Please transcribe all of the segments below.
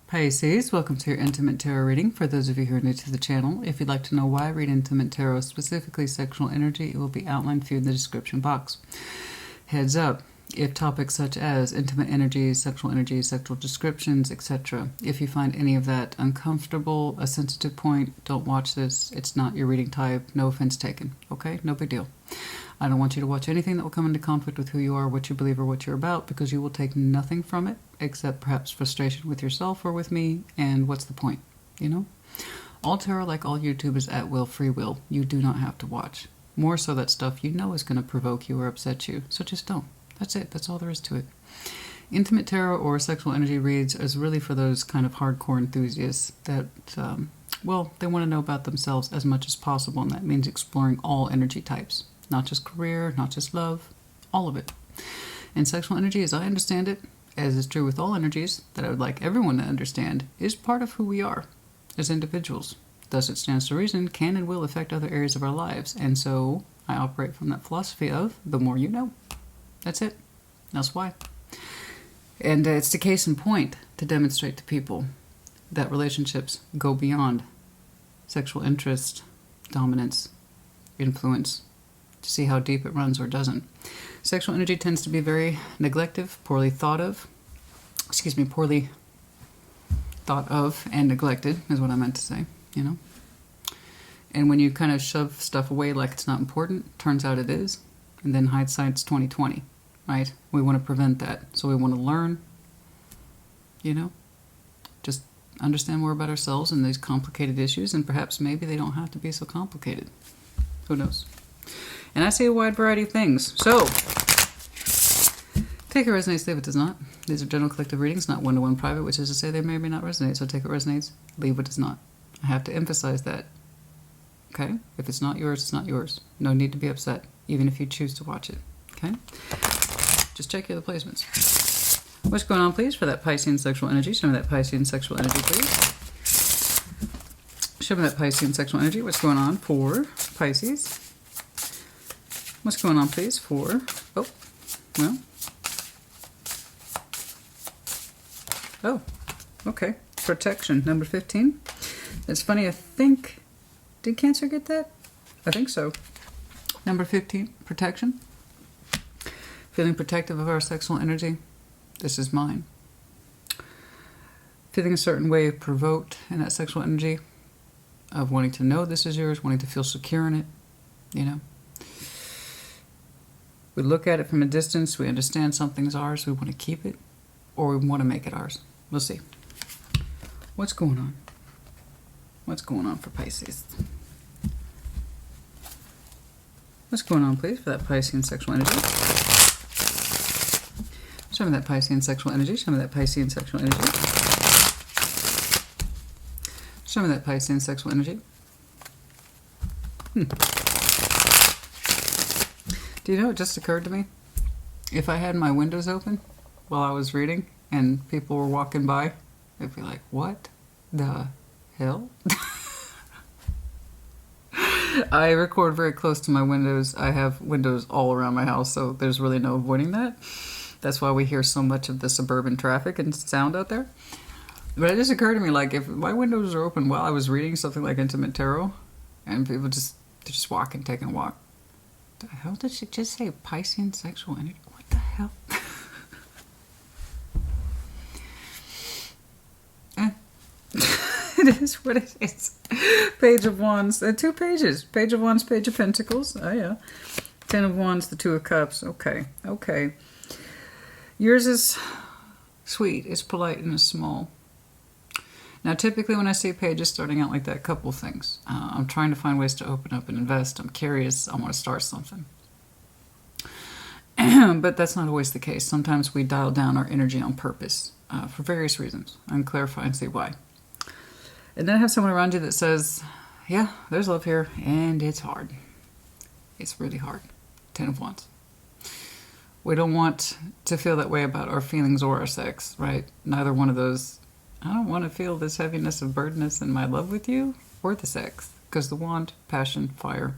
Pisces, welcome to your Intimate Tarot reading. For those of you who are new to the channel, if you'd like to know why I read Intimate Tarot, specifically sexual energy, it will be outlined for you in the description box. Heads up, if topics such as intimate energies, sexual descriptions, etc., if you find any of that uncomfortable, a sensitive point, don't watch this. It's not your reading type. No offense taken. Okay? No big deal. I don't want you to watch anything that will come into conflict with who you are, what you believe, or what you're about, because you will take nothing from it except perhaps frustration with yourself or with me, and what's the point, you know? All tarot, like all YouTube, is at will, free will. You do not have to watch. More so that stuff you know is going to provoke you or upset you, so just don't. That's it. That's all there is to it. Intimate tarot or sexual energy reads is really for those kind of hardcore enthusiasts that, well, they want to know about themselves as much as possible, and that means exploring all energy types. Not just career, not just love, all of it. And sexual energy, as I understand it, as is true with all energies, that I would like everyone to understand, is part of who we are as individuals. Thus, it stands to reason, can and will affect other areas of our lives. And so, I operate from that philosophy of, the more you know. That's it. That's why. And it's the case in point to demonstrate to people that relationships go beyond sexual interest, dominance, influence, to see how deep it runs or doesn't. Sexual energy tends to be very neglective, poorly thought of and neglected is what I meant to say, you know. And when you kind of shove stuff away like it's not important, turns out it is, and then hindsight's 20/20, right? We want to prevent that, so we want to learn, you know, just understand more about ourselves and these complicated issues, and perhaps maybe they don't have to be so complicated. Who knows? And I see a wide variety of things. So, take it resonates, leave it does not. These are general collective readings, not one-to-one private, which is to say they may or may not resonate. So take it resonates, leave what does not. I have to emphasize that. Okay? If it's not yours, it's not yours. No need to be upset, even if you choose to watch it. Okay? Just check your other placements. What's going on, please, for that Piscean sexual energy? Show me that Piscean sexual energy, please. Show me that Piscean sexual energy. What's going on for Pisces? What's going on, please, for... Oh, well... Oh, okay. Protection, number 15. It's funny, I think... Did Cancer get that? I think so. Number 15, protection. Feeling protective of our sexual energy. This is mine. Feeling a certain way provoked in that sexual energy. Of wanting to know this is yours, wanting to feel secure in it. You know? We look at it from a distance, we understand something's ours, we want to keep it, or we want to make it ours. We'll see. What's going on? What's going on for Pisces? What's going on, please, for that Piscean sexual energy? Show me that Piscean sexual energy. Show me that Piscean sexual energy. Show me that Piscean sexual energy. Do you know, it just occurred to me? If I had my windows open while I was reading and people were walking by, they'd be like, what the hell? I record very close to my windows. I have windows all around my house, so there's really no avoiding that. That's why we hear so much of the suburban traffic and sound out there. But it just occurred to me, like, if my windows are open while I was reading something like Intimate Tarot, and people they're just walking, taking a walk. The hell did she just say? Piscean sexual energy? What the hell? It is what it is. Page of Wands. 2 pages. Page of Wands, Page of Pentacles. Oh, yeah. 10 of Wands, the 2 of Cups. Okay. Okay. Yours is sweet. It's polite and it's small. Now, typically when I see pages starting out like that, a couple of things. I'm trying to find ways to open up and invest. I'm curious. I want to start something. But that's not always the case. Sometimes we dial down our energy on purpose for various reasons. I can clarify and see why. And then I have someone around you that says, yeah, there's love here, and it's hard. It's really hard. 10 of Wands. We don't want to feel that way about our feelings or our sex, right? Neither one of those. I don't want to feel this heaviness of burdenness in my love with you or the sex, because the wand, passion, fire.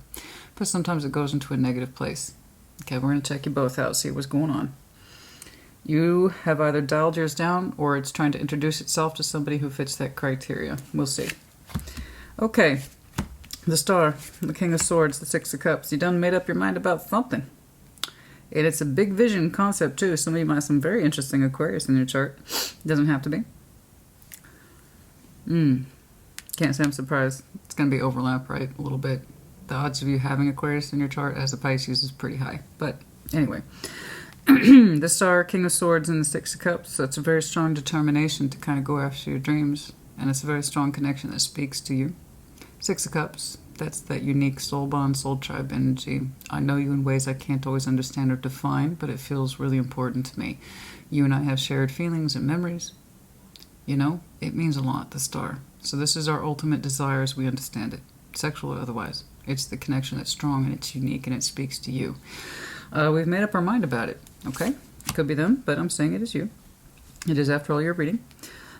But sometimes it goes into a negative place. Okay, we're going to check you both out, see what's going on. You have either dialed yours down or it's trying to introduce itself to somebody who fits that criteria. We'll see. Okay. The Star, the King of Swords, the Six of Cups. You done made up your mind about something. And it's a big vision concept, too. Some of you might have some very interesting Aquarius in your chart. It doesn't have to be. Can't say I'm surprised. It's going to be overlap, right? A little bit. The odds of you having Aquarius in your chart as a Pisces is pretty high. But anyway. The Star, King of Swords, and the Six of Cups. So it's a very strong determination to kind of go after your dreams. And it's a very strong connection that speaks to you. Six of Cups, that's that unique soul bond, soul tribe energy. I know you in ways I can't always understand or define, but it feels really important to me. You and I have shared feelings and memories. You know, it means a lot, the Star. So this is our ultimate desire as we understand it, sexual or otherwise. It's the connection that's strong and it's unique and it speaks to you. We've made up our mind about it, okay? It could be them, but I'm saying it is you. It is, after all, your reading.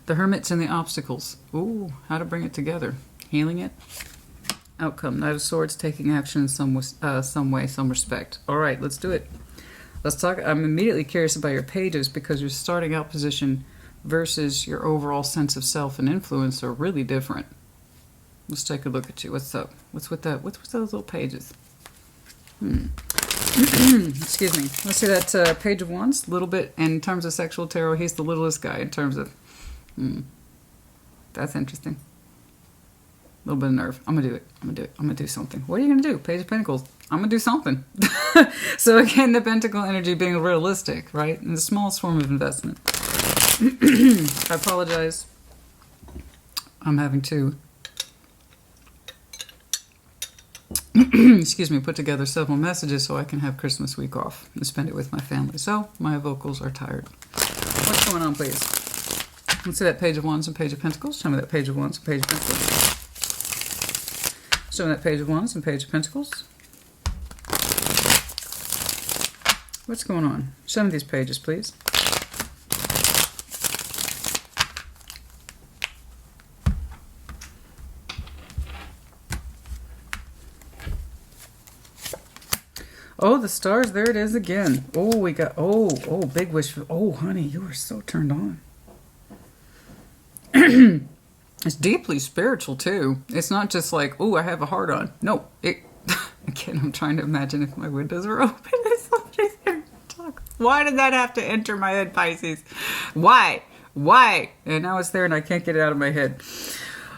The Hermits and the Obstacles. Ooh, how to bring it together. Healing it. Outcome. Knight of Swords, taking action in some way, some respect. All right, let's do it. Let's talk. I'm immediately curious about your pages because your starting out position versus your overall sense of self and influence are really different. Let's take a look at you. What's up? What's with that? What's with those little pages? Excuse me. Let's see that Page of Wands. A little bit in terms of sexual tarot. He's the littlest guy in terms of... That's interesting. A little bit of nerve. I'm going to do it. I'm going to do it. I'm going to do something. What are you going to do? Page of Pentacles. I'm going to do something. So again, the Pentacle energy being realistic, right? In the smallest form of investment. I apologize. I'm having to... excuse me, put together several messages so I can have Christmas week off and spend it with my family. So my vocals are tired. What's going on, please? Let's see that Page of Wands and Page of Pentacles. Show me that Page of Wands and Page of Pentacles. Show me that Page of Wands and Page of Pentacles. What's going on? Show me these pages, please. Oh, the stars, there it is again. Oh, we got, big wish. Oh, honey, you are so turned on. It's deeply spiritual, too. It's not just like, oh, I have a heart on. No, again, I'm trying to imagine if my windows were open and somebody's here to talk. Why did that have to enter my head, Pisces? Why? And now it's there and I can't get it out of my head.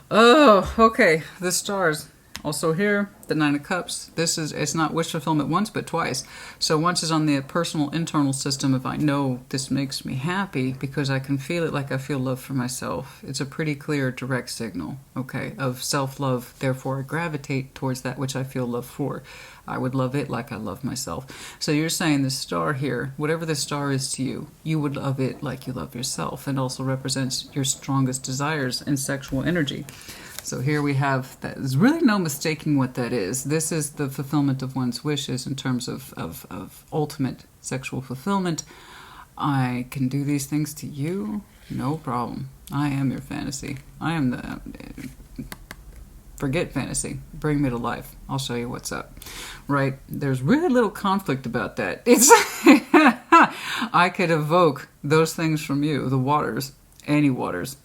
Oh, okay, the stars. Also here, the Nine of Cups. It's not wish fulfillment once, but twice. So once is on the personal, internal system of I know this makes me happy because I can feel it like I feel love for myself. It's a pretty clear, direct signal, okay, of self-love. Therefore, I gravitate towards that which I feel love for. I would love it like I love myself. So you're saying this star here, whatever this star is to you, you would love it like you love yourself and also represents your strongest desires and sexual energy. So here we have that. There's really no mistaking what that is. This is the fulfillment of one's wishes in terms of ultimate sexual fulfillment. I can do these things to you, no problem. I am your fantasy. I am the... Forget fantasy. Bring me to life. I'll show you what's up. Right? There's really little conflict about that. It's I could evoke those things from you, the waters, any waters.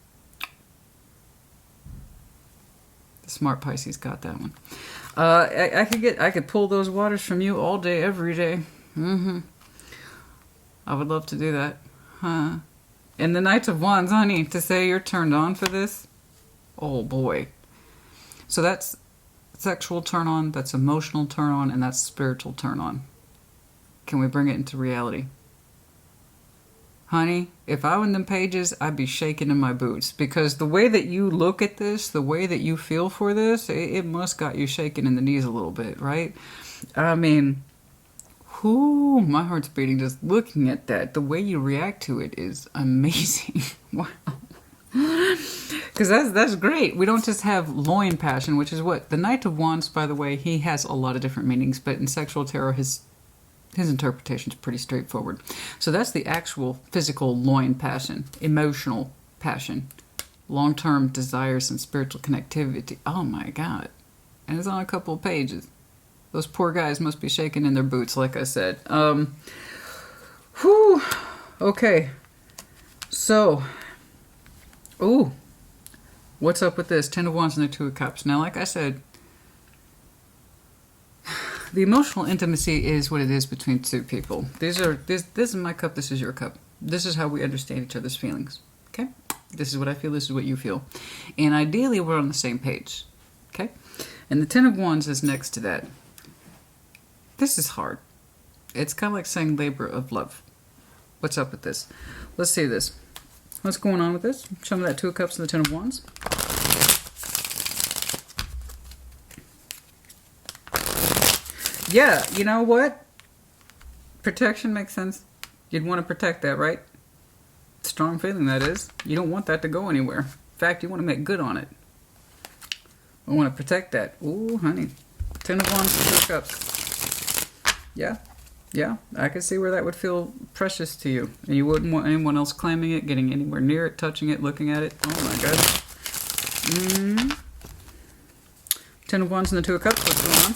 The smart Pisces got that one. I could pull those waters from you all day, every day. I would love to do that. Huh? And the Knight of Wands, honey, to say you're turned on for this? Oh boy. So that's sexual turn on, that's emotional turn on, and that's spiritual turn on. Can we bring it into reality? Honey, if I were in them pages, I'd be shaking in my boots. Because the way that you look at this, the way that you feel for this, it must got you shaking in the knees a little bit, right? I mean, my heart's beating just looking at that. The way you react to it is amazing. Wow. Because that's great. We don't just have loin passion, which is what? The Knight of Wands, by the way, he has a lot of different meanings. But in sexual tarot, his interpretation is pretty straightforward. So that's the actual physical loin passion, emotional passion, long-term desires and spiritual connectivity. Oh my God. And it's on a couple of pages. Those poor guys must be shaking in their boots, like I said. Okay. So, ooh, what's up with this? Ten of Wands and the Two of Cups. Now, like I said, the emotional intimacy is what it is between two people. This is my cup, this is your cup. This is how we understand each other's feelings. Okay? This is what I feel, this is what you feel. And ideally, we're on the same page. Okay? And the Ten of Wands is next to that. This is hard. It's kind of like saying labor of love. What's up with this? Let's see this. What's going on with this? Show me that Two of Cups and the Ten of Wands. Yeah, you know what? Protection makes sense. You'd want to protect that, right? Strong feeling, that is. You don't want that to go anywhere. In fact, you want to make good on it. I want to protect that. Ooh, honey. Ten of Wands, Two of Cups. Yeah. Yeah, I can see where that would feel precious to you. And you wouldn't want anyone else claiming it, getting anywhere near it, touching it, looking at it. Oh my gosh. Ten of Wands and the Two of Cups. What's going on?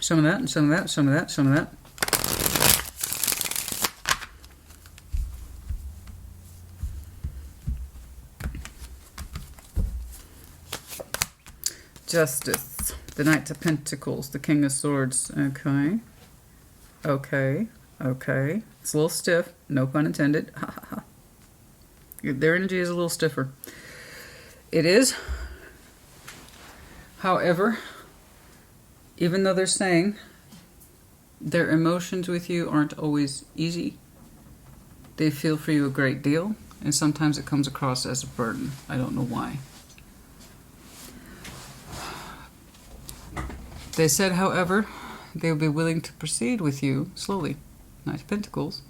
Some of that, and some of that, some of that, some of that. Justice. The Knight of Pentacles. The King of Swords. Okay. Okay. Okay. It's a little stiff. No pun intended. Their energy is a little stiffer. It is. However, even though they're saying their emotions with you aren't always easy, they feel for you a great deal, and sometimes it comes across as a burden. I don't know why. They said, however, they would be willing to proceed with you slowly. Knight of Pentacles.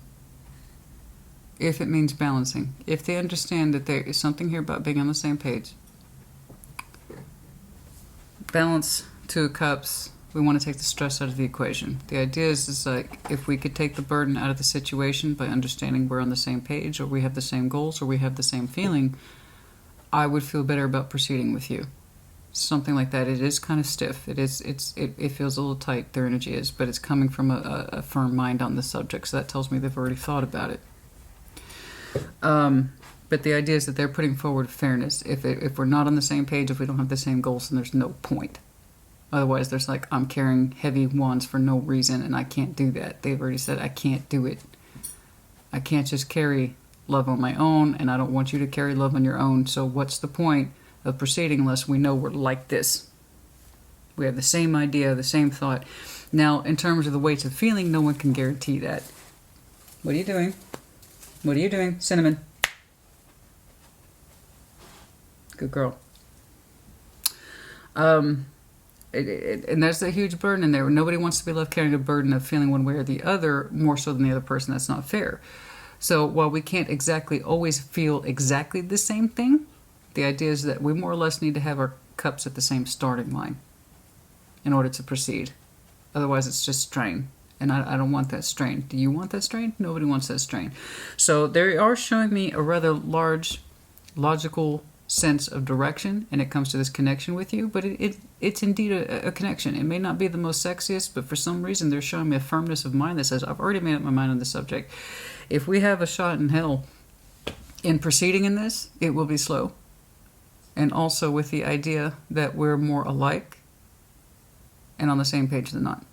If it means balancing. If they understand that there is something here about being on the same page. Balance, Two of Cups. We want to take the stress out of the equation. The idea is like, if we could take the burden out of the situation by understanding we're on the same page, or we have the same goals, or we have the same feeling, I would feel better about proceeding with you. Something like that. It is kind of stiff. It feels a little tight, their energy is, but it's coming from a firm mind on the subject, so that tells me they've already thought about it. But the idea is that they're putting forward fairness. If we're not on the same page, if we don't have the same goals, then there's no point. Otherwise, there's like, I'm carrying heavy wands for no reason, and I can't do that. They've already said, I can't do it. I can't just carry love on my own, and I don't want you to carry love on your own. So what's the point of proceeding unless we know we're like this? We have the same idea, the same thought. Now, in terms of the weights of feeling, no one can guarantee that. What are you doing? What are you doing? Cinnamon. Good girl. And there's a huge burden in there. Nobody wants to be left carrying a burden of feeling one way or the other, more so than the other person. That's not fair. So while we can't exactly always feel exactly the same thing, the idea is that we more or less need to have our cups at the same starting line in order to proceed. Otherwise, it's just strain. And I don't want that strain. Do you want that strain? Nobody wants that strain. So they are showing me a rather large, logical sense of direction, and it comes to this connection with you, but it's indeed a connection. It may not be the most sexiest, but for some reason they're showing me a firmness of mind that says, I've already made up my mind on the subject. If we have a shot in hell in proceeding in this, it will be slow. And also with the idea that we're more alike and on the same page than not.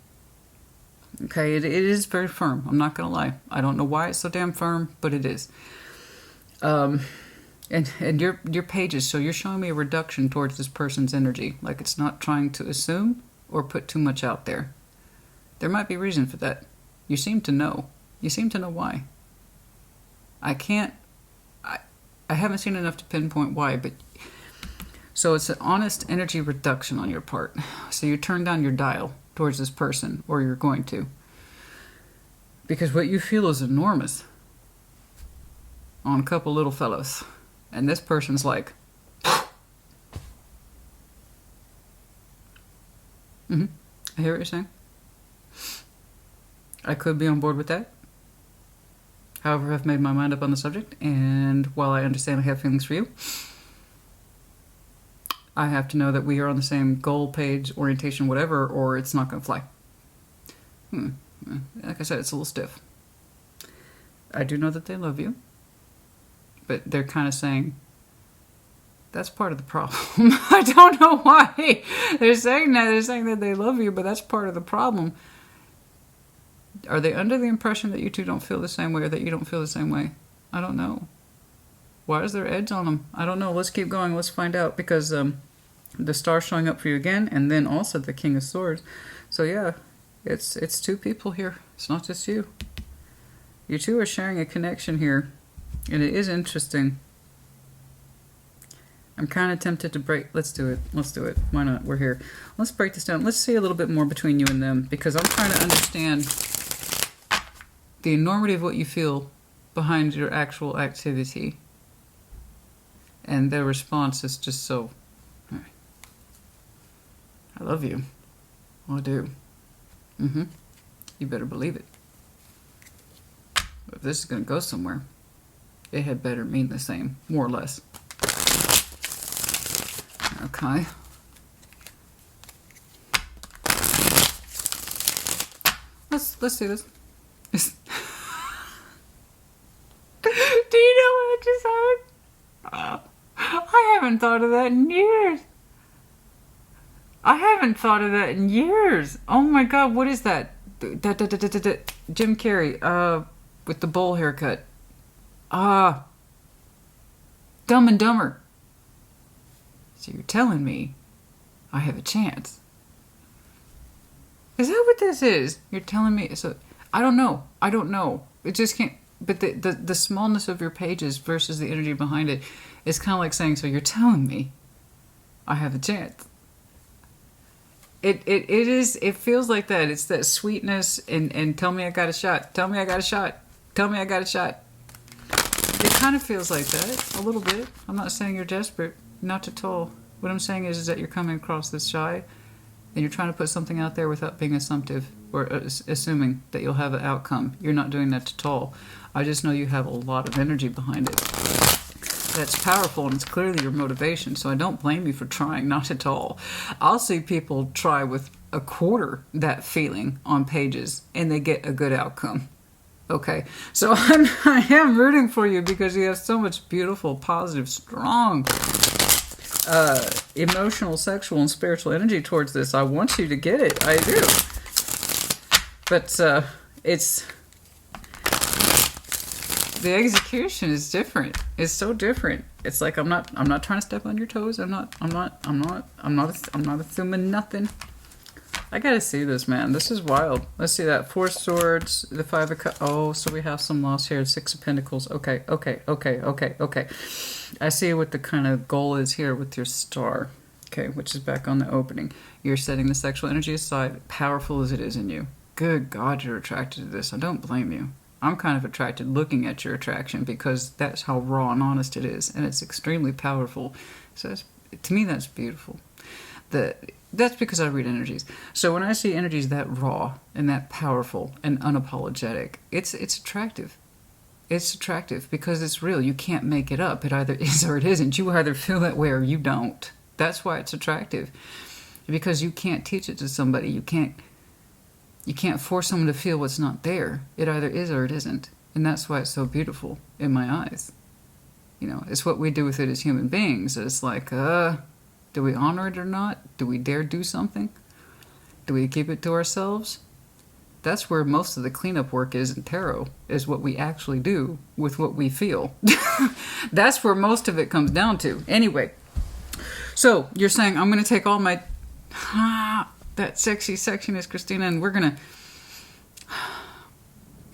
Okay, it is very firm. I'm not going to lie. I don't know why it's so damn firm, but it is. And your pages, so you're showing me a reduction towards this person's energy. Like it's not trying to assume or put too much out there. There might be a reason for that. You seem to know. You seem to know why. I haven't seen enough to pinpoint why, but... So it's an honest energy reduction on your part. So you turn down your dial towards this person, or you're going to. Because what you feel is enormous on a couple little fellows. And this person's like, I hear what you're saying. I could be on board with that. However, I've made my mind up on the subject, and while I understand I have feelings for you, I have to know that we are on the same goal, page, orientation, whatever, or it's not going to fly. Like I said, it's a little stiff. I do know that they love you, but they're kind of saying, that's part of the problem. I don't know why they're saying that. They're saying that they love you, but that's part of the problem. Are they under the impression that you two don't feel the same way, or that you don't feel the same way? I don't know. Why is there edge on them? I don't know. Let's keep going. Let's find out, because the star's showing up for you again, and then also the King of Swords. So yeah, it's two people here. It's not just you. You two are sharing a connection here, and it is interesting. I'm kind of tempted to break. Let's do it. Let's do it. Why not? We're here. Let's break this down. Let's see a little bit more between you and them, because I'm trying to understand the enormity of what you feel behind your actual activity. And their response is just so, I love you. Well, I do. You better believe it. If this is going to go somewhere, it had better mean the same, more or less. Okay. Let's do this. Do you know what I just heard? I haven't thought of that in years. Oh my God, what is that? Jim Carrey, with the bowl haircut. Dumb and Dumber. So you're telling me I have a chance? Is that what this is? You're telling me? So I don't know. It just can't. But the smallness of your pages versus the energy behind it is kind of like saying, so you're telling me I have a chance. It feels like that. It's that sweetness and tell me I got a shot. Tell me I got a shot. Tell me I got a shot. It kind of feels like that, a little bit. I'm not saying you're desperate. Not at all. What I'm saying is that you're coming across this shy, and you're trying to put something out there without being assumptive or assuming that you'll have an outcome. You're not doing that at all. I just know you have a lot of energy behind it. That's powerful, and it's clearly your motivation, so I don't blame you for trying, not at all. I'll see people try with a quarter that feeling on pages, and they get a good outcome. Okay, so I am rooting for you, because you have so much beautiful, positive, strong, emotional, sexual, and spiritual energy towards this. I want you to get it. I do. But it's... the execution is different. It's so different. It's like I'm not trying to step on your toes. I'm not assuming nothing. I gotta see this, man. This is wild. Let's see that. 4 swords, the 5 of cups. Oh, so we have some loss here. 6 of pentacles. Okay. I see what the kind of goal is here with your star. Okay, which is back on the opening. You're setting the sexual energy aside, powerful as it is in you. Good God, you're attracted to this. I don't blame you. I'm kind of attracted looking at your attraction, because that's how raw and honest it is, and it's extremely powerful. So to me, that's beautiful. That's because I read energies. So when I see energies that raw and that powerful and unapologetic, it's attractive. It's attractive because it's real. You can't make it up. It either is or it isn't. You either feel that way or you don't. That's why it's attractive. Because you can't teach it to somebody. You can't force someone to feel what's not there. It either is or it isn't. And that's why it's so beautiful in my eyes. You know, it's what we do with it as human beings. It's like, do we honor it or not? Do we dare do something? Do we keep it to ourselves? That's where most of the cleanup work is in tarot, is what we actually do with what we feel. That's where most of it comes down to. Anyway, so you're saying, I'm going to take all my... that sexy sexiness, Christina, and we're going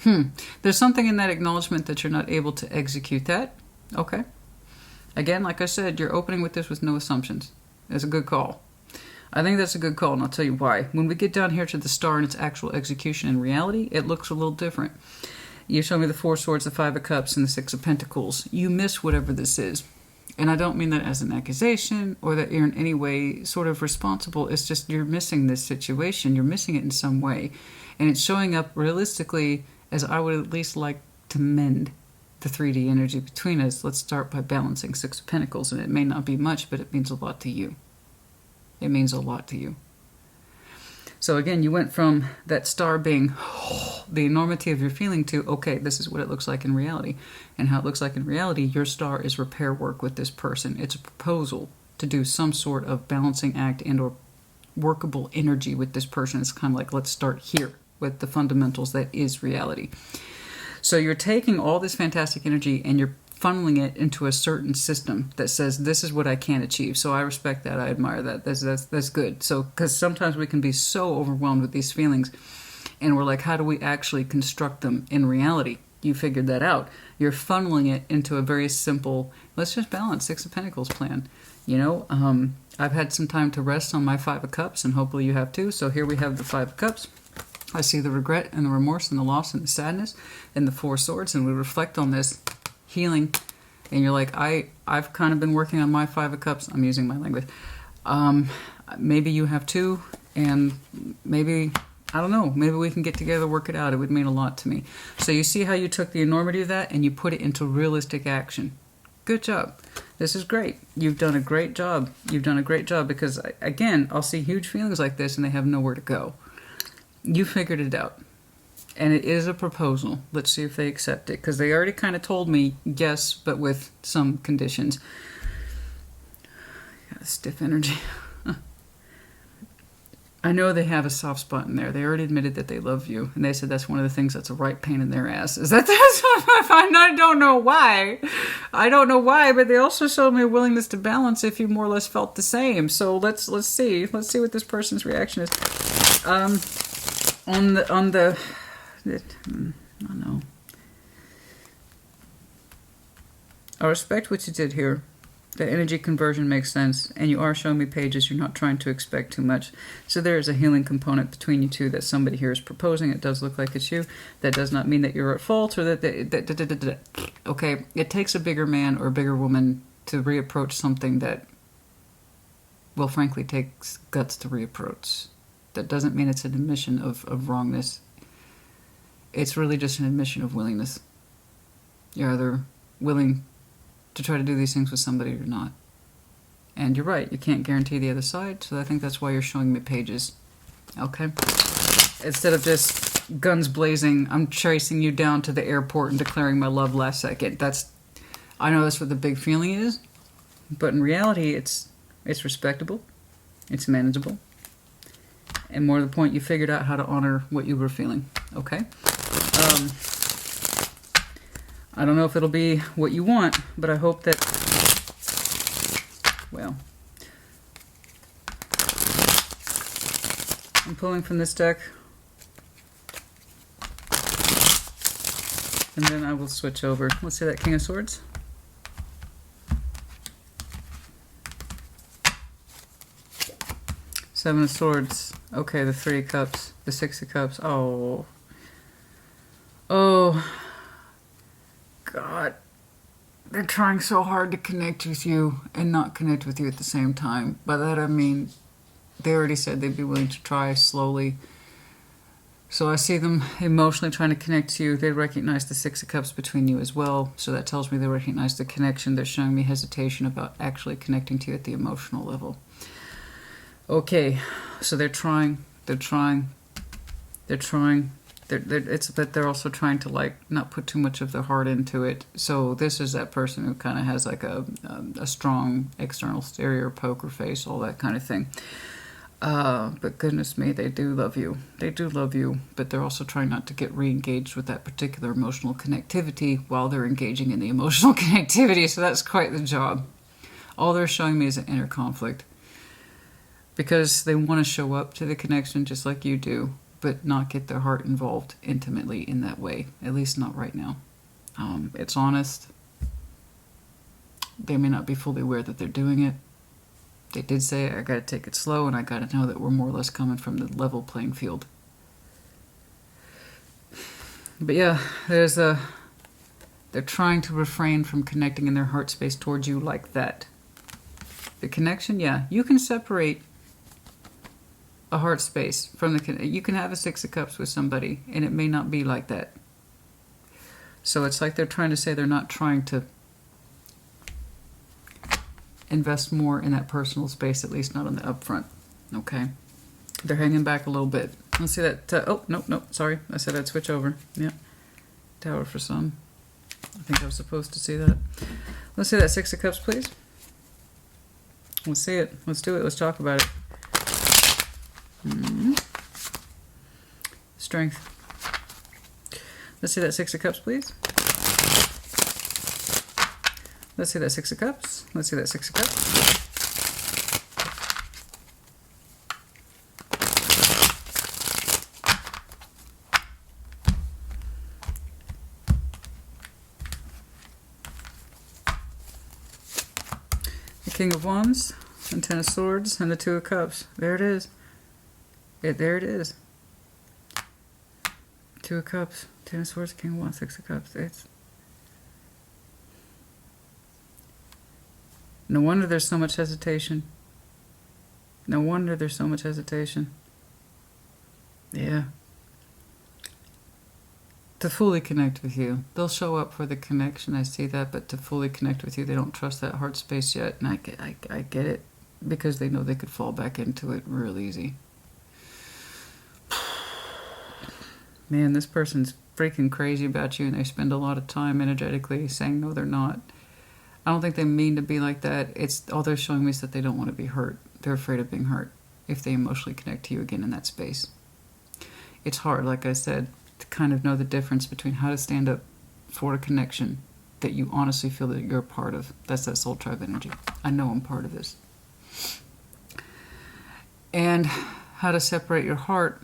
to... There's something in that acknowledgement that you're not able to execute that. Okay. Again, like I said, you're opening with this with no assumptions. It's a good call. I think that's a good call, and I'll tell you why. When we get down here to the star and its actual execution in reality, it looks a little different. You show me the 4 swords, the 5 of cups, and the 6 of pentacles. You miss whatever this is. And I don't mean that as an accusation or that you're in any way sort of responsible. It's just you're missing this situation. You're missing it in some way. And it's showing up realistically as I would at least like to mend the 3D energy between us. Let's start by balancing 6 of pentacles. And it may not be much, but it means a lot to you. It means a lot to you. So again, you went from that star being the enormity of your feeling to, okay, this is what it looks like in reality. And how it looks like in reality, your star is repair work with this person. It's a proposal to do some sort of balancing act and or workable energy with this person. It's kind of like, let's start here with the fundamentals that is reality. So you're taking all this fantastic energy and you're funneling it into a certain system that says, this is what I can achieve. So I respect that. I admire that. That's good. So, because sometimes we can be so overwhelmed with these feelings and we're like, how do we actually construct them in reality? You figured that out. You're funneling it into a very simple, let's just balance, Six of Pentacles plan. You know, I've had some time to rest on my Five of Cups, and hopefully you have too. So here we have the Five of Cups. I see the regret and the remorse and the loss and the sadness and the Four Swords, and we reflect on this healing, and you're like, I've kind of been working on my Five of Cups. I'm using my language. Maybe you have too, and maybe, I don't know, maybe we can get together, work it out. It would mean a lot to me. So you see how you took the enormity of that and you put it into realistic action. Good job. This is great. You've done a great job. You've done a great job, because, again, I'll see huge feelings like this and they have nowhere to go. You figured it out. And it is a proposal. Let's see if they accept it. Because they already kind of told me yes, but with some conditions. Got a stiff energy. I know they have a soft spot in there. They already admitted that they love you. And they said that's one of the things that's a right pain in their ass. Is that that's I don't know why. I don't know why, but they also showed me a willingness to balance if you more or less felt the same. So let's see. Let's see what this person's reaction is. I don't know. I respect what you did here. The energy conversion makes sense, and you are showing me pages. You're not trying to expect too much. So there is a healing component between you two that somebody here is proposing. It does look like it's you. That does not mean that you're at fault or that okay, it takes a bigger man or a bigger woman to reapproach something that, well, frankly, takes guts to reapproach. That doesn't mean it's an admission of wrongness. It's really just an admission of willingness. You're either willing to try to do these things with somebody or not. And you're right, you can't guarantee the other side, so I think that's why you're showing me pages. Okay? Instead of just guns blazing, I'm chasing you down to the airport and declaring my love last second. I know that's what the big feeling is, but in reality, it's respectable, it's manageable, and more to the point, you figured out how to honor what you were feeling. Okay? I don't know if it'll be what you want, but I hope that, well, I'm pulling from this deck, and then I will switch over. Let's see that King of Swords. Seven of Swords. Okay, the Three of Cups, the Six of Cups. Oh. God, they're trying so hard to connect with you and not connect with you at the same time. By that I mean, they already said they'd be willing to try slowly. So I see them emotionally trying to connect to you. They recognize the Six of Cups between you as well. So that tells me they recognize the connection. They're showing me hesitation about actually connecting to you at the emotional level. Okay, so they're trying. But they're also trying to, like, not put too much of their heart into it. So this is that person who kind of has like a strong external exterior, poker face, all that kind of thing. But goodness me, they do love you. They do love you, but they're also trying not to get re-engaged with that particular emotional connectivity while they're engaging in the emotional connectivity. So that's quite the job. All they're showing me is an inner conflict, because they want to show up to the connection just like you do, but not get their heart involved intimately in that way, at least not right now. It's honest. They may not be fully aware that they're doing it. They did say, I gotta take it slow, and I gotta know that we're more or less coming from the level playing field. But yeah, they're trying to refrain from connecting in their heart space towards you like that. The connection, yeah, you can separate a heart space from you can have a Six of Cups with somebody and it may not be like that. So it's like they're trying to say they're not trying to invest more in that personal space, at least not on the upfront. Okay, They're hanging back a little bit. Let's see that. Oh, nope, sorry. I said I'd switch over. Yeah. Tower for some. I think I was supposed to see that. Let's see that Six of Cups, please. Let's see it. Let's do it. Let's talk about it. Strength. Let's see that Six of Cups, please. Let's see that Six of Cups. Let's see that Six of Cups. The King of Wands, and Ten of Swords, and the Two of Cups. There it is. There it is. Two of Cups, Ten of Swords, King of Wands, Six of Cups. No wonder there's so much hesitation. No wonder there's so much hesitation. Yeah. To fully connect with you. They'll show up for the connection, I see that, but to fully connect with you, they don't trust that heart space yet. And I get it, because they know they could fall back into it real easy. Man, this person's freaking crazy about you, and they spend a lot of time energetically saying no, they're not. I don't think they mean to be like that. It's all they're showing me is that they don't want to be hurt. They're afraid of being hurt if they emotionally connect to you again in that space. It's hard, like I said, to kind of know the difference between how to stand up for a connection that you honestly feel that you're a part of. That's that soul tribe energy. I know I'm part of this. And how to separate your heart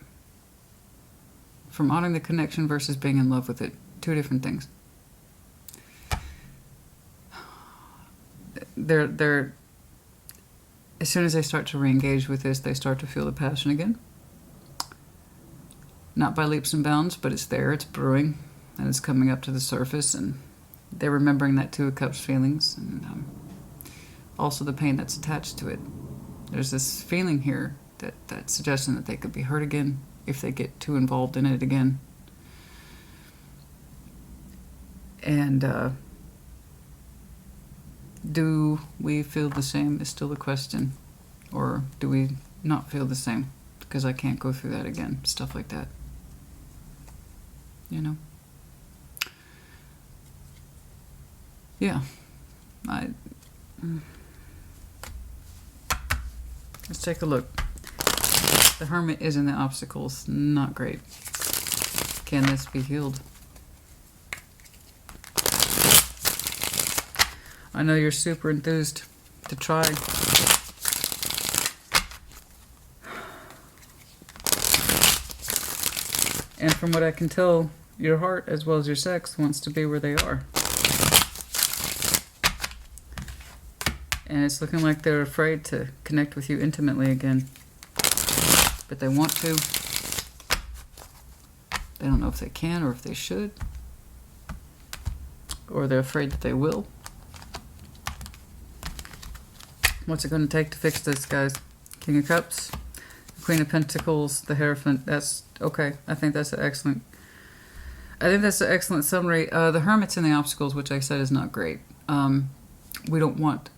from honoring the connection versus being in love with it. Two different things. They're as soon as they start to re-engage with this, they start to feel the passion again. Not by leaps and bounds, but it's there, it's brewing, and it's coming up to the surface, and they're remembering that Two of Cups feelings, and also the pain that's attached to it. There's this feeling here that's suggesting that they could be hurt again if they get too involved in it again. And do we feel the same is still the question. Or do we not feel the same? Because I can't go through that again. Stuff like that. You know? Yeah. Let's take a look. The Hermit is in the obstacles. Not great. Can this be healed? I know you're super enthused to try. And from what I can tell, your heart as well as your sex wants to be where they are. And it's looking like they're afraid to connect with you intimately again. But they want to. They don't know if they can or if they should. Or they're afraid that they will. What's it going to take to fix this, guys? King of Cups, Queen of Pentacles, the Hierophant. That's okay. I think that's an excellent summary. The Hermit's in the obstacles, which I said is not great. We don't want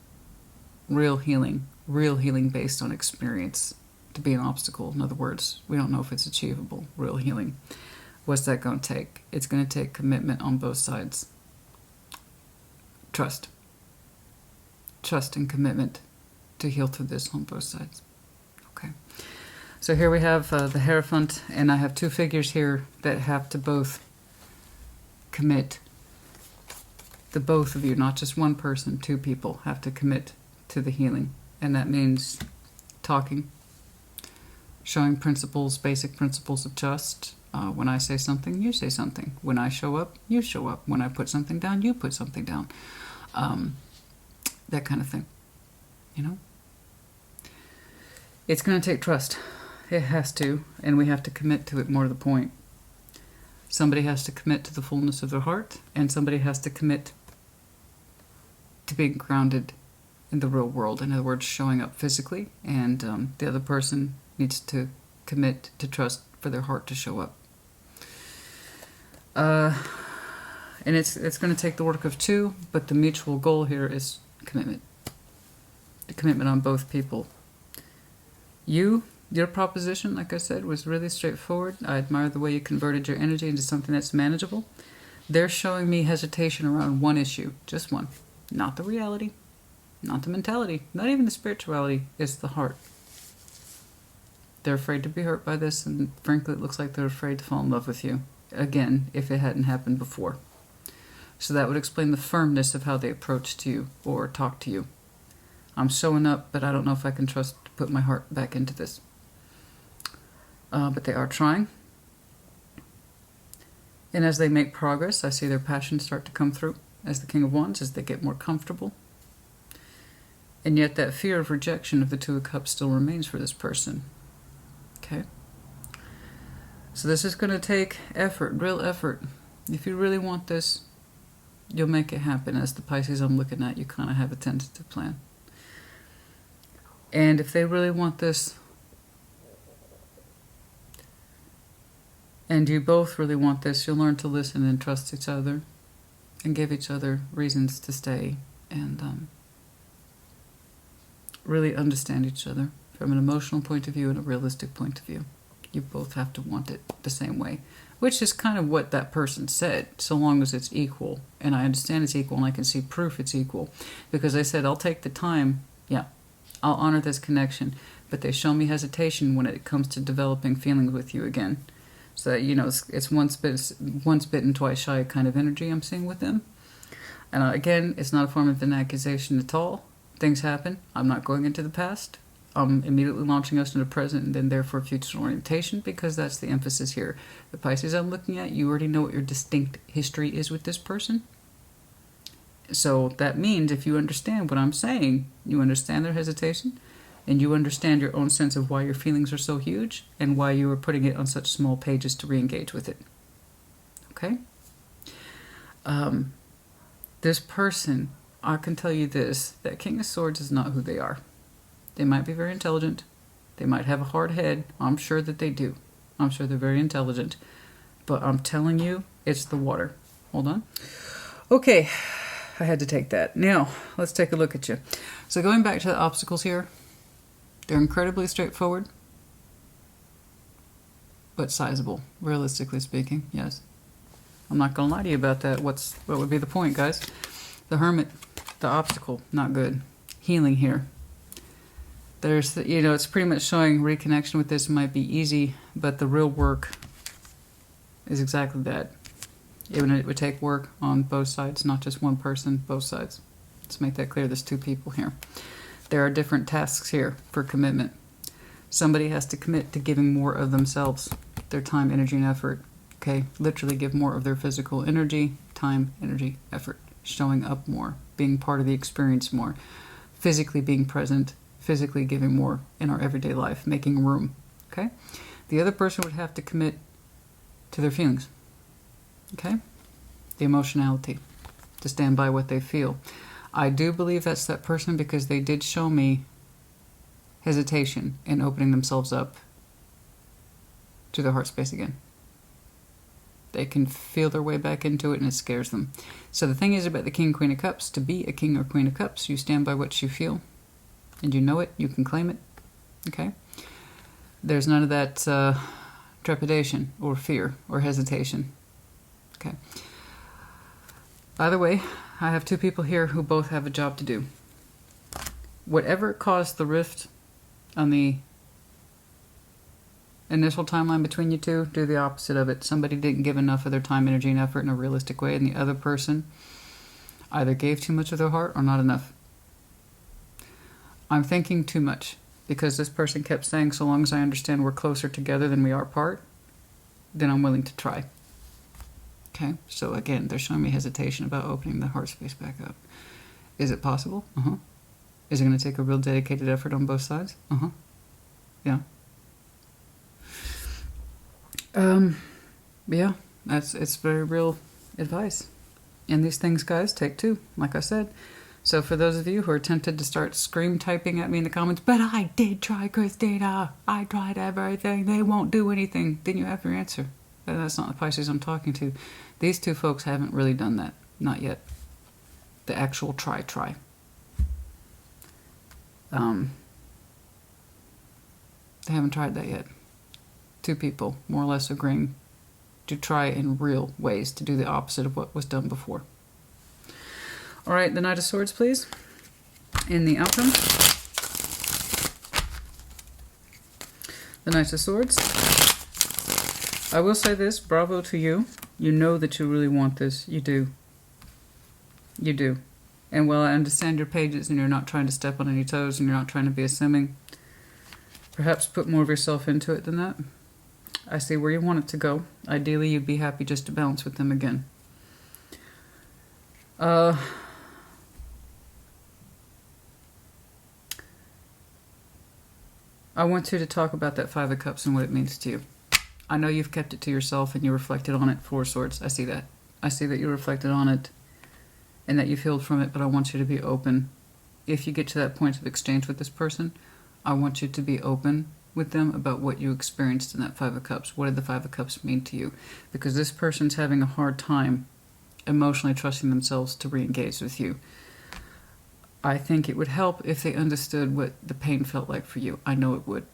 real healing based on experience to be an obstacle. In other words, we don't know if it's achievable, real healing. What's that going to take? It's going to take commitment on both sides. Trust and commitment to heal through this on both sides. Okay. So here we have the Hierophant, and I have two figures here that have to both commit. The both of you, not just one person, two people have to commit to the healing. And that means talking, showing principles, basic principles of trust. When I say something, you say something. When I show up, you show up. When I put something down, you put something down. That kind of thing. You know? It's going to take trust. It has to. And we have to commit to it, more to the point. Somebody has to commit to the fullness of their heart. And somebody has to commit to being grounded in the real world. In other words, showing up physically. And the other person needs to commit to trust for their heart to show up. And it's going to take the work of two, but the mutual goal here is commitment. The commitment on both people. You Your proposition, like I said, was really straightforward. I admire the way you converted your energy into something that's manageable. They're showing me hesitation around one issue, just one. Not the reality, not the mentality, not even the spirituality, it's the heart. They're afraid to be hurt by this, and frankly, it looks like they're afraid to fall in love with you. Again, if it hadn't happened before. So that would explain the firmness of how they approached you or talked to you. I'm showing up, but I don't know if I can trust to put my heart back into this. But they are trying. And as they make progress, I see their passion start to come through as the King of Wands, as they get more comfortable. And yet that fear of rejection of the Two of Cups still remains for this person. Okay? So this is going to take effort, real effort. If you really want this, you'll make it happen. As the Pisces I'm looking at, you kind of have a tentative plan. And if they really want this, and you both really want this, you'll learn to listen and trust each other and give each other reasons to stay and really understand each other from an emotional point of view and a realistic point of view. You both have to want it the same way, which is kind of what that person said, so long as it's equal. And I understand it's equal, and I can see proof it's equal. Because they said, I'll take the time, yeah, I'll honor this connection, but they show me hesitation when it comes to developing feelings with you again. So that, you know, it's once bitten, twice shy kind of energy I'm seeing with them. And again, it's not a form of an accusation at all. Things happen. I'm not going into the past. I'm immediately launching us into the present and then therefore future orientation, because that's the emphasis here. The Pisces I'm looking at, you already know what your distinct history is with this person. So that means if you understand what I'm saying, you understand their hesitation, and you understand your own sense of why your feelings are so huge and why you are putting it on such small pages to re-engage with it. Okay? This person, I can tell you this, that King of Swords is not who they are. They might be very intelligent. They might have a hard head. I'm sure that they do. I'm sure they're very intelligent. But I'm telling you, it's the water. Hold on. Okay, I had to take that. Now, let's take a look at you. So going back to the obstacles here, they're incredibly straightforward, but sizable, realistically speaking, yes. I'm not going to lie to you about that. What would be the point, guys? The Hermit, the obstacle, not good. Healing here. There's, you know, it's pretty much showing reconnection with this might be easy, but the real work is exactly that. Even it would take work on both sides, not just one person, both sides. Let's make that clear. There's two people here. There are different tasks here for commitment. Somebody has to commit to giving more of themselves, their time, energy, and effort. Okay, literally give more of their physical energy, time, energy, effort. Showing up more, being part of the experience more, physically being present, physically giving more in our everyday life, making room. Okay, the other person would have to commit to their feelings. Okay, the emotionality, to stand by what they feel. I do believe that's that person because they did show me hesitation in opening themselves up to their heart space again. They can feel their way back into it and it scares them. So the thing is about the King, Queen of Cups, to be a King or Queen of Cups, you stand by what you feel and you know it, you can claim it. Okay? There's none of that trepidation or fear or hesitation. Okay. Either way, I have two people here who both have a job to do. Whatever caused the rift on the initial timeline between you two, do the opposite of it. Somebody didn't give enough of their time, energy, and effort in a realistic way, and the other person either gave too much of their heart or not enough. I'm thinking too much because this person kept saying, so long as I understand we're closer together than we are apart, then I'm willing to try. Okay, so again, they're showing me hesitation about opening the heart space back up. Is it possible? Uh-huh. Is it going to take a real dedicated effort on both sides? Uh-huh. Yeah. Yeah, it's very real advice. And these things, guys, take two, like I said. So for those of you who are tempted to start scream typing at me in the comments, but I did try, Christina. I tried everything. They won't do anything. Then you have your answer. That's not the Pisces I'm talking to. These two folks haven't really done that. Not yet. The actual try. They haven't tried that yet. Two people, more or less agreeing to try in real ways to do the opposite of what was done before. All right, the Knight of Swords, please. In the outcome. The Knight of Swords. I will say this, bravo to you. You know that you really want this. You do. You do. And while I understand your pages and you're not trying to step on any toes and you're not trying to be assuming, perhaps put more of yourself into it than that. I see where you want it to go. Ideally, you'd be happy just to bounce with them again. I want you to talk about that Five of Cups and what it means to you. I know you've kept it to yourself and you reflected on it. Four of Swords. I see that. I see that you reflected on it and that you've healed from it, but I want you to be open. If you get to that point of exchange with this person, I want you to be open with them about what you experienced in that Five of Cups. What did the Five of Cups mean to you? Because this person's having a hard time emotionally trusting themselves to re-engage with you. I think it would help if they understood what the pain felt like for you. I know it would.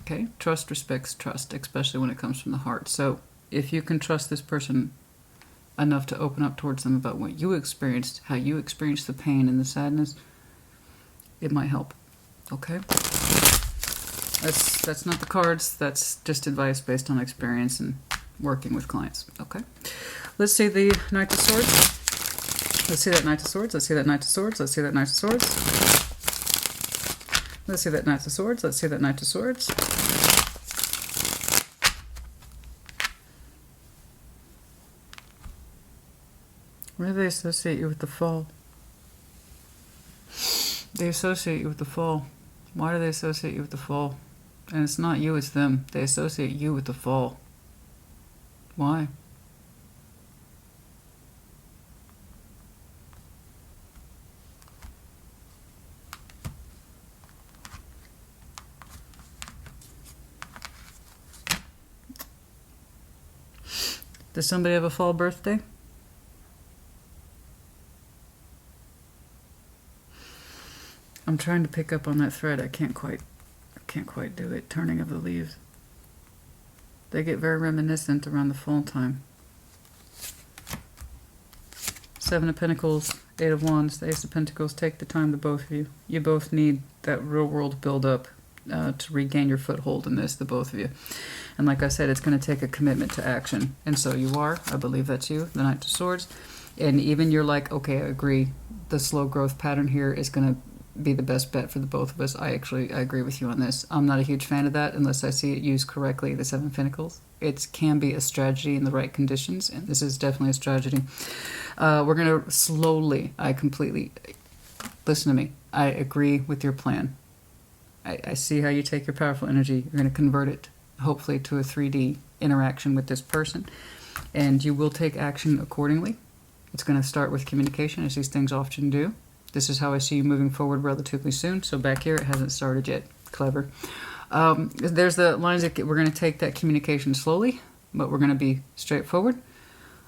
Okay? Trust respects trust, especially when it comes from the heart. So if you can trust this person enough to open up towards them about what you experienced, how you experienced the pain and the sadness, it might help. Okay? That's not the cards. That's just advice based on experience and working with clients. Okay? Let's see the Knight of Swords. Let's see that Knight of Swords. Let's see that Knight of Swords. Let's see that Knight of Swords. Let's see that Knight of Swords. Let's see that Knight of Swords. Where do they associate you with the Fall? They associate you with the Fall. Why do they associate you with the Fall? And it's not you, it's them. They associate you with the Fall. Why? Does somebody have a fall birthday? I'm trying to pick up on that thread. I can't quite do it. Turning of the leaves. They get very reminiscent around the fall time. Seven of Pentacles, Eight of Wands, the Ace of Pentacles. Take the time, the both of you. You both need that real world build up to regain your foothold in this, the both of you. And like I said, it's going to take a commitment to action. And so you are. I believe that's you, the Knight of Swords. And even you're like, okay, I agree. The slow growth pattern here is going to be the best bet for the both of us. I agree with you on this. I'm not a huge fan of that unless I see it used correctly, the Seven of Pentacles. It can be a strategy in the right conditions, and this is definitely a strategy. We're going to slowly, listen to me. I agree with your plan. I see how you take your powerful energy. You're going to convert it, hopefully, to a 3D interaction with this person, and you will take action accordingly. It's going to start with communication, as these things often do. This is how I see you moving forward relatively soon. So back here, it hasn't started yet. Clever. There's the lines that we're going to take that communication slowly, but we're going to be straightforward.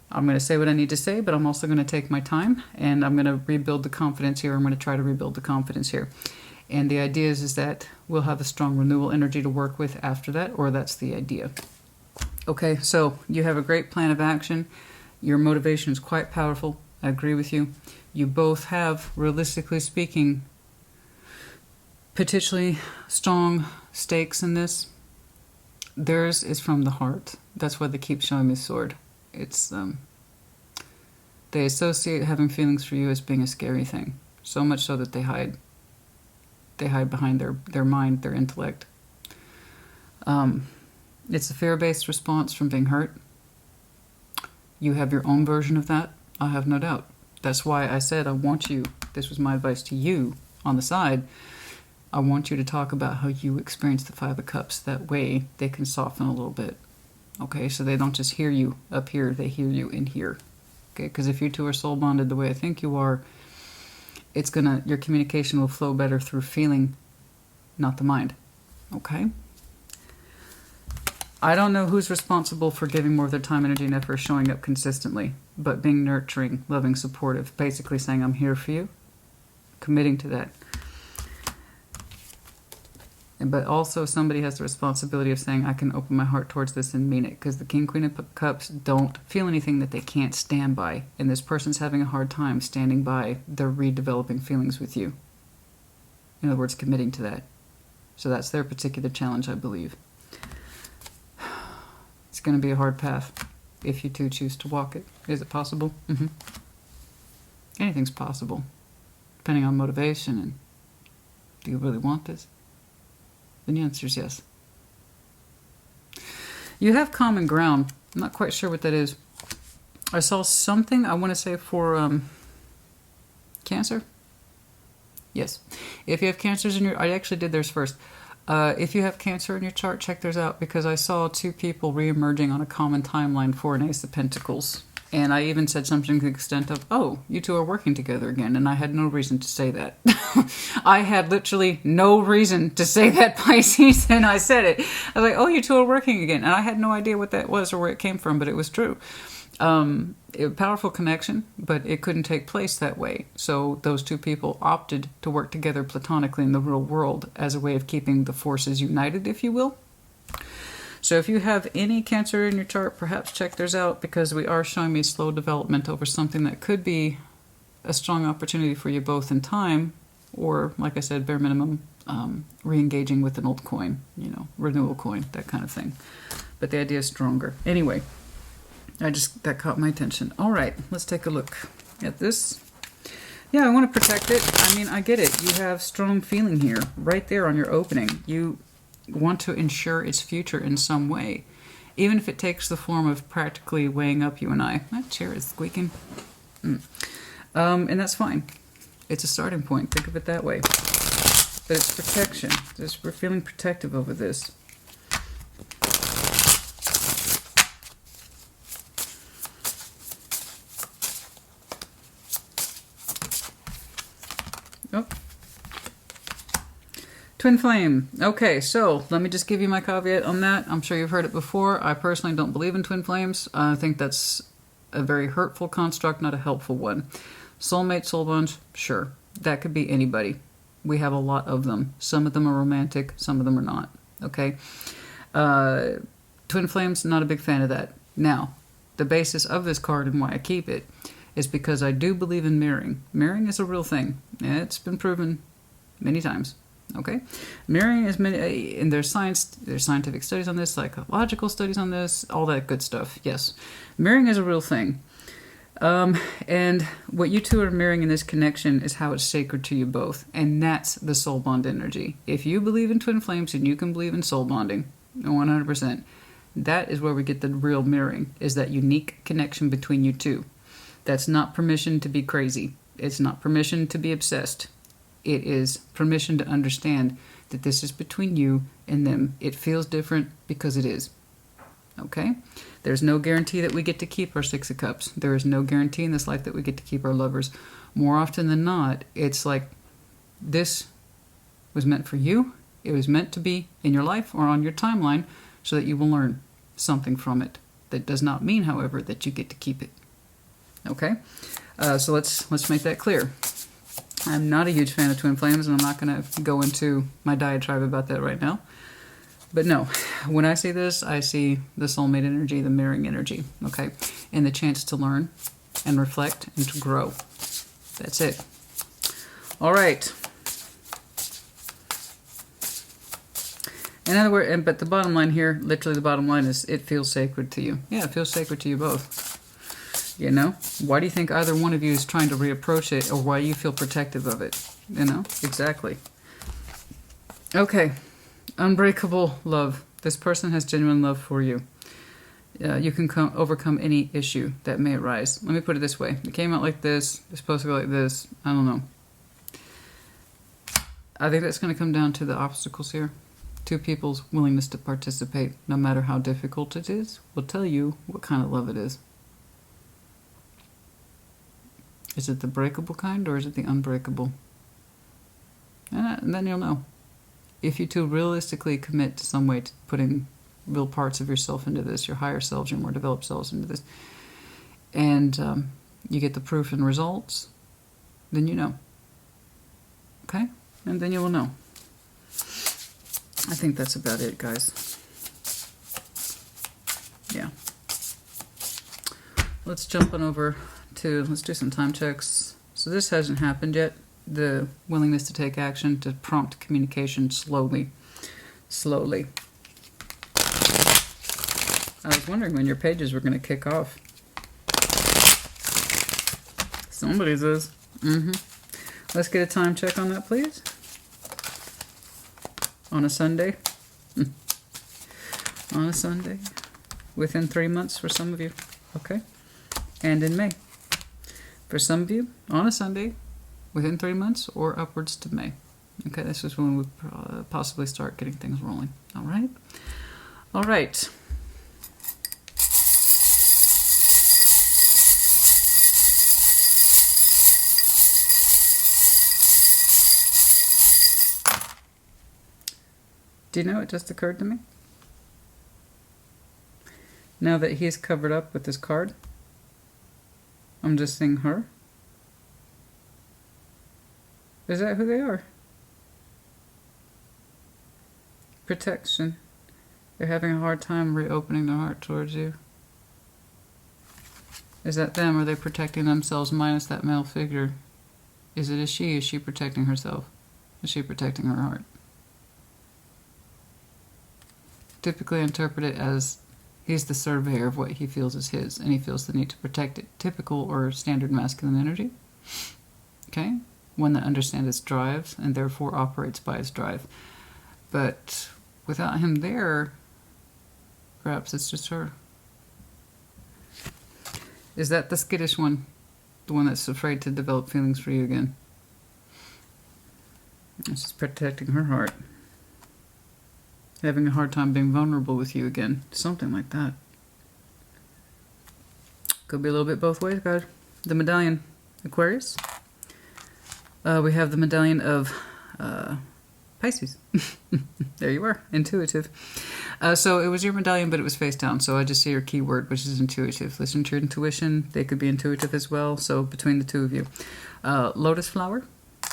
I'm going to say what I need to say, but I'm also going to take my time, and I'm going to rebuild the confidence here. I'm going to try to rebuild the confidence here. And the idea is that we'll have a strong renewal energy to work with after that, or that's the idea. Okay, so you have a great plan of action. Your motivation is quite powerful. I agree with you. You both have, realistically speaking, potentially strong stakes in this. Theirs is from the heart. That's why they keep showing me sword. It's they associate having feelings for you as being a scary thing. So much so that they hide. They hide behind their mind, their intellect. It's a fear-based response from being hurt. You have your own version of that. I have no doubt. That's why I said I want you, this was my advice to you on the side, I want you to talk about how you experience the Five of Cups. That way they can soften a little bit. Okay, so they don't just hear you up here, they hear you in here. Okay, because if you two are soul bonded the way I think you are, it's your communication will flow better through feeling, not the mind. Okay? I don't know who's responsible for giving more of their time, energy, and effort, showing up consistently, but being nurturing, loving, supportive, basically saying, I'm here for you, committing to that. But also somebody has the responsibility of saying, I can open my heart towards this and mean it. Because the King, Queen of Cups don't feel anything that they can't stand by. And this person's having a hard time standing by their redeveloping feelings with you. In other words, committing to that. So that's their particular challenge, I believe. It's going to be a hard path if you two choose to walk it. Is it possible? Anything's possible, depending on motivation and do you really want this? Then the answer is yes. You have common ground. I'm not quite sure what that is. I saw something, I want to say for Cancer. Yes. If you have Cancers in your... I actually did theirs first. If you have Cancer in your chart, check theirs out, because I saw two people re-emerging on a common timeline for an Ace of Pentacles. And I even said something to the extent of, oh, you two are working together again. And I had no reason to say that. I had literally no reason to say that, Pisces, and I said it. I was like, oh, you two are working again. And I had no idea what that was or where it came from, but it was true. Powerful connection, but it couldn't take place that way. So those two people opted to work together platonically in the real world as a way of keeping the forces united, if you will. So if you have any Cancer in your chart, perhaps check theirs out, because we are showing me slow development over something that could be a strong opportunity for you both in time, or, like I said, bare minimum, re-engaging with an old coin, renewal coin, that kind of thing. But the idea is stronger. Anyway, that caught my attention. All right, let's take a look at this. Yeah, I want to protect it. I mean, I get it. You have strong feeling here, right there on your opening. You want to ensure its future in some way, even if it takes the form of practically weighing up you and I. That chair is squeaking. And that's fine. It's a starting point. Think of it that way. But it's protection. We're feeling protective over this. Oh. Twin flame. Okay, so let me just give you my caveat on that. I'm sure you've heard it before. I personally don't believe in twin flames. I think that's a very hurtful construct, not a helpful one. Soulmate, soul bond, sure. That could be anybody. We have a lot of them. Some of them are romantic, some of them are not. Okay? Twin flames, not a big fan of that. Now, the basis of this card and why I keep it is because I do believe in mirroring. Mirroring is a real thing. It's been proven many times. Okay, mirroring is many, and there's scientific studies on this, psychological studies on this, all that good stuff. Yes, mirroring is a real thing, and what you two are mirroring in this connection is how it's sacred to you both, and that's the soul bond energy. If you believe in twin flames and you can believe in soul bonding, 100%, that is where we get the real mirroring. Is that unique connection between you two? That's not permission to be crazy. It's not permission to be obsessed. It is permission to understand that this is between you and them. It feels different because it is. Okay? There's no guarantee that we get to keep our Six of Cups. There is no guarantee in this life that we get to keep our lovers. More often than not, it's like this was meant for you. It was meant to be in your life or on your timeline so that you will learn something from it. That does not mean, however, that you get to keep it. Okay? So let's make that clear. I'm not a huge fan of twin flames, and I'm not going to go into my diatribe about that right now. But no, when I see this, I see the soulmate energy, the mirroring energy, okay? And the chance to learn and reflect and to grow. That's it. All right. In other words, but the bottom line here, literally the bottom line is it feels sacred to you. Yeah, it feels sacred to you both. You know, why do you think either one of you is trying to reapproach it, or why you feel protective of it? You know, exactly. Okay, unbreakable love. This person has genuine love for you. You can overcome any issue that may arise. Let me put it this way. It came out like this. It's supposed to go like this. I don't know. I think that's going to come down to the obstacles here. Two people's willingness to participate, no matter how difficult it is, will tell you what kind of love it is. Is it the breakable kind, or is it the unbreakable? And then you'll know. If you two realistically commit to some way to putting real parts of yourself into this, your higher selves, your more developed selves into this, and you get the proof and results, then you know. Okay? And then you will know. I think that's about it, guys. Yeah. Let's jump on over to, let's do some time checks. So this hasn't happened yet. The willingness to take action, to prompt communication slowly. Slowly. I was wondering when your pages were going to kick off. Somebody's is. Let's get a time check on that, please. On a Sunday. On a Sunday. Within 3 months for some of you. Okay. And in May. For some of you, on a Sunday, within 3 months or upwards to May. Okay, this is when we possibly start getting things rolling. All right? All right. Do you know, it just occurred to me? Now that he's covered up with this card, I'm just seeing her. Is that who they are? Protection. They're having a hard time reopening their heart towards you. Is that them? Are they protecting themselves minus that male figure? Is it a she? Is she protecting herself? Is she protecting her heart? Typically interpret it as he's the surveyor of what he feels is his, and he feels the need to protect it. Typical or standard masculine energy. Okay? One that understands its drives and therefore operates by its drive. But without him there, perhaps it's just her. Is that the skittish one? The one that's afraid to develop feelings for you again? She's protecting her heart. Having a hard time being vulnerable with you again. Something like that. Could be a little bit both ways, guys. The medallion, Aquarius. We have the medallion of Pisces. There you are, intuitive. So it was your medallion, but it was face down. So I just see your keyword, which is intuitive. Listen to your intuition. They could be intuitive as well. So between the two of you. Lotus flower.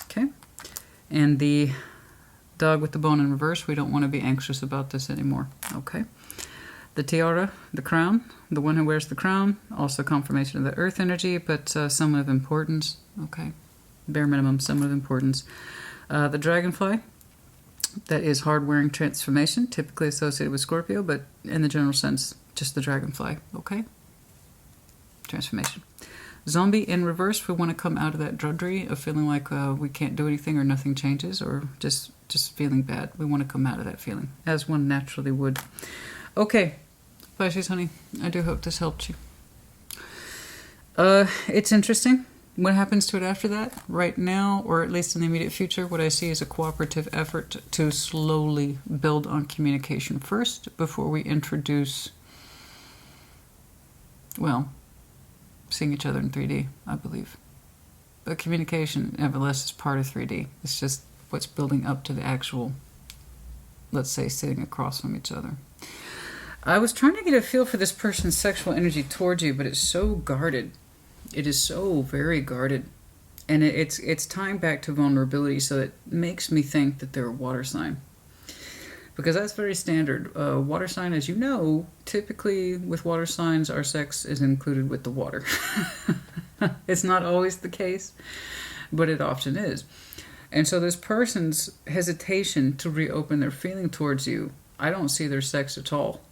Okay. And the dog with the bone in reverse. We don't want to be anxious about this anymore. Okay. The tiara, the crown, the one who wears the crown, also confirmation of the earth energy, but someone of importance. Okay. Bare minimum, someone of importance. The dragonfly, that is hard-wearing transformation, typically associated with Scorpio, but in the general sense, just the dragonfly. Okay. Transformation. Zombie in reverse, we want to come out of that drudgery of feeling like we can't do anything or nothing changes, or just feeling bad. We want to come out of that feeling, as one naturally would. Okay, Pisces, honey, I do hope this helped you. It's interesting. What happens to it after that? Right now, or at least in the immediate future, what I see is a cooperative effort to slowly build on communication first before we introduce, well, seeing each other in 3D, I believe. But communication, nevertheless, is part of 3D. It's just what's building up to the actual, let's say, sitting across from each other. I was trying to get a feel for this person's sexual energy towards you, but it's so guarded. It is so very guarded. And it's tying back to vulnerability, so it makes me think that they're a water sign. Because that's very standard. Water sign, as you know, typically with water signs, our sex is included with the water. It's not always the case, but it often is. And so this person's hesitation to reopen their feeling towards you, I don't see their sex at all.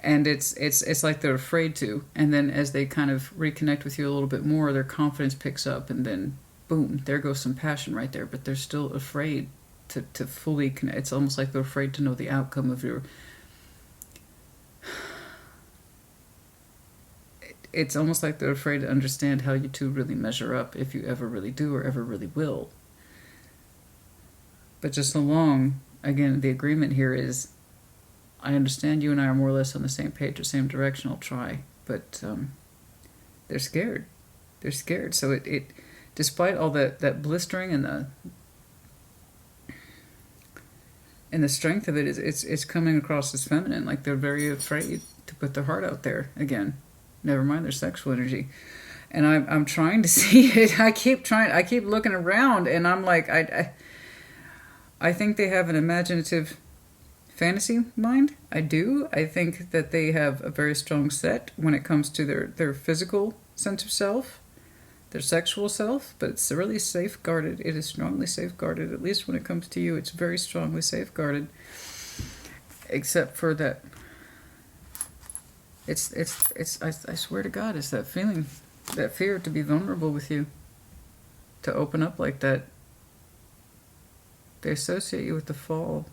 And it's like they're afraid to. And then as they kind of reconnect with you a little bit more, their confidence picks up, and then boom, there goes some passion right there. But they're still afraid to fully connect. It's almost like they're afraid to know the outcome of your... It's almost like they're afraid to understand how you two really measure up, if you ever really do or ever really will. But just along, again, the agreement here is, I understand you and I are more or less on the same page or same direction, I'll try. But they're scared. They're scared. So it despite all that blistering and the strength of it, it's coming across as feminine. Like they're very afraid to put their heart out there again. Never mind their sexual energy. And I'm trying to see it. I keep looking around, and I'm like, I think they have an imaginative fantasy mind. I do. I think that they have a very strong set when it comes to their physical sense of self, their sexual self, but it's really safeguarded. It is strongly safeguarded. At least when it comes to you, it's very strongly safeguarded. Except for that, I swear to God, it's that feeling, that fear to be vulnerable with you, to open up like that. They associate you with the fall.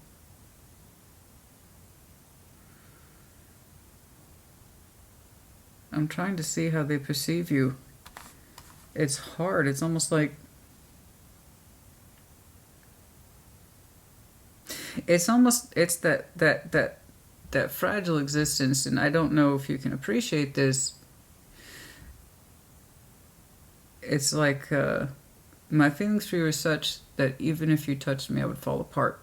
I'm trying to see how they perceive you. It's hard. It's almost like... It's that fragile existence, and I don't know if you can appreciate this. It's like my feelings for you are such that even if you touched me, I would fall apart.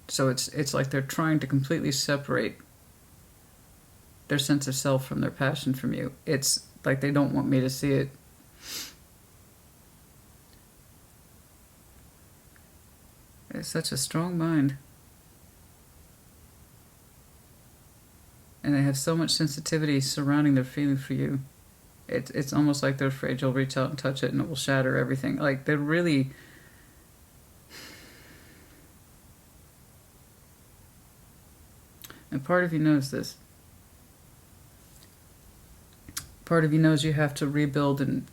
So it's like they're trying to completely separate their sense of self from their passion from you. It's like they don't want me to see it. It's such a strong mind. And they have so much sensitivity surrounding their feeling for you. It's almost like they're afraid you'll reach out and touch it and it will shatter everything. Like, they're really... And part of you knows this. Part of you knows you have to rebuild and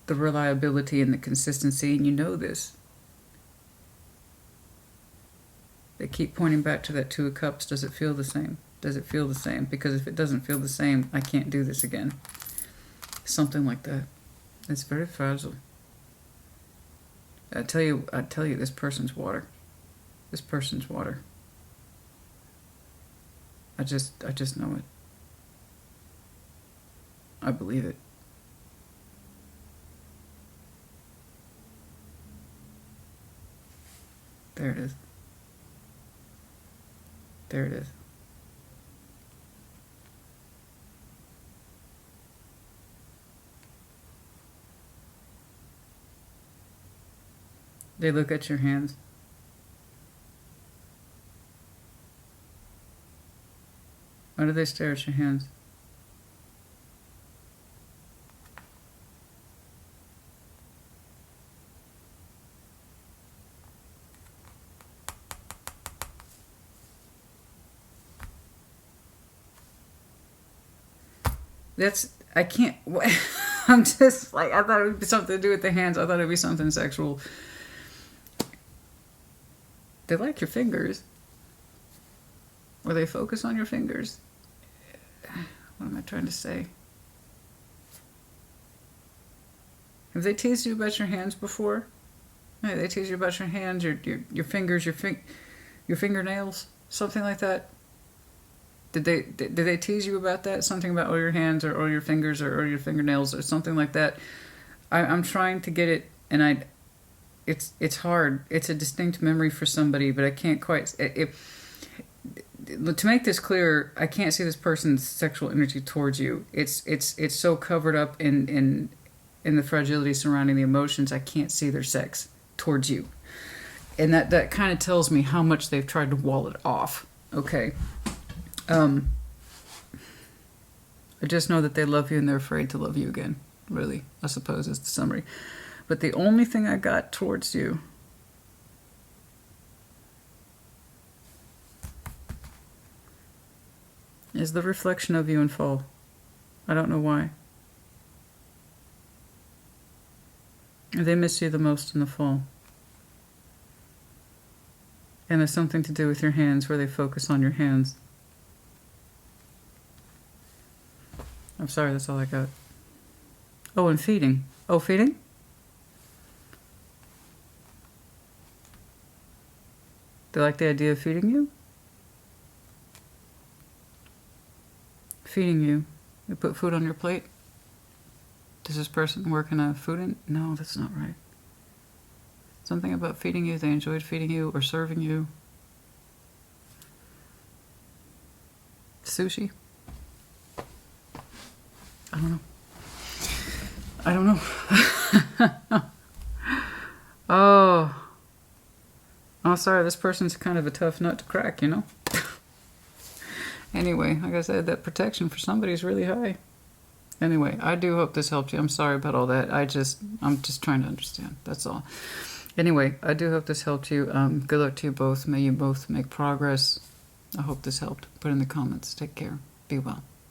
the reliability and the consistency, and you know this. They keep pointing back to that Two of Cups. Does it feel the same? Does it feel the same? Because if it doesn't feel the same, I can't do this again. Something like that. It's very fragile. I tell you, this person's water. This person's water. I just know it. I believe it. There it is. There it is. They look at your hands. Why do they stare at your hands? I can't, I'm just like, I thought it would be something to do with the hands. I thought it would be something sexual. They like your fingers. Or they focus on your fingers. What am I trying to say? Have they teased you about your hands before? Yeah, they tease you about your hands, your fingers, your fingernails, something like that. Did they tease you about that? Something about your hands or your fingers or your fingernails or something like that? I'm trying to get it, and it's hard. It's a distinct memory for somebody, but I can't quite. To make this clear, I can't see this person's sexual energy towards you. It's so covered up in the fragility surrounding the emotions. I can't see their sex towards you, and that kind of tells me how much they've tried to wall it off. Okay. I just know that they love you and they're afraid to love you again. Really, I suppose is the summary. But the only thing I got towards you is the reflection of you in fall. I don't know why. They miss you the most in the fall. And there's something to do with your hands where they focus on your hands. I'm sorry, that's all I got. Oh, and feeding. Oh, feeding? They like the idea of feeding you? Feeding you. They put food on your plate? Does this person work in a food in? No, that's not right. Something about feeding you. They enjoyed feeding you or serving you. Sushi? I don't know. Oh. I'm sorry, this person's kind of a tough nut to crack, you know? Anyway, like I said, that protection for somebody is really high. Anyway, I do hope this helped you. I'm sorry about all that. I'm just trying to understand. That's all. Anyway, I do hope this helped you. Good luck to you both. May you both make progress. I hope this helped. Put in the comments. Take care. Be well.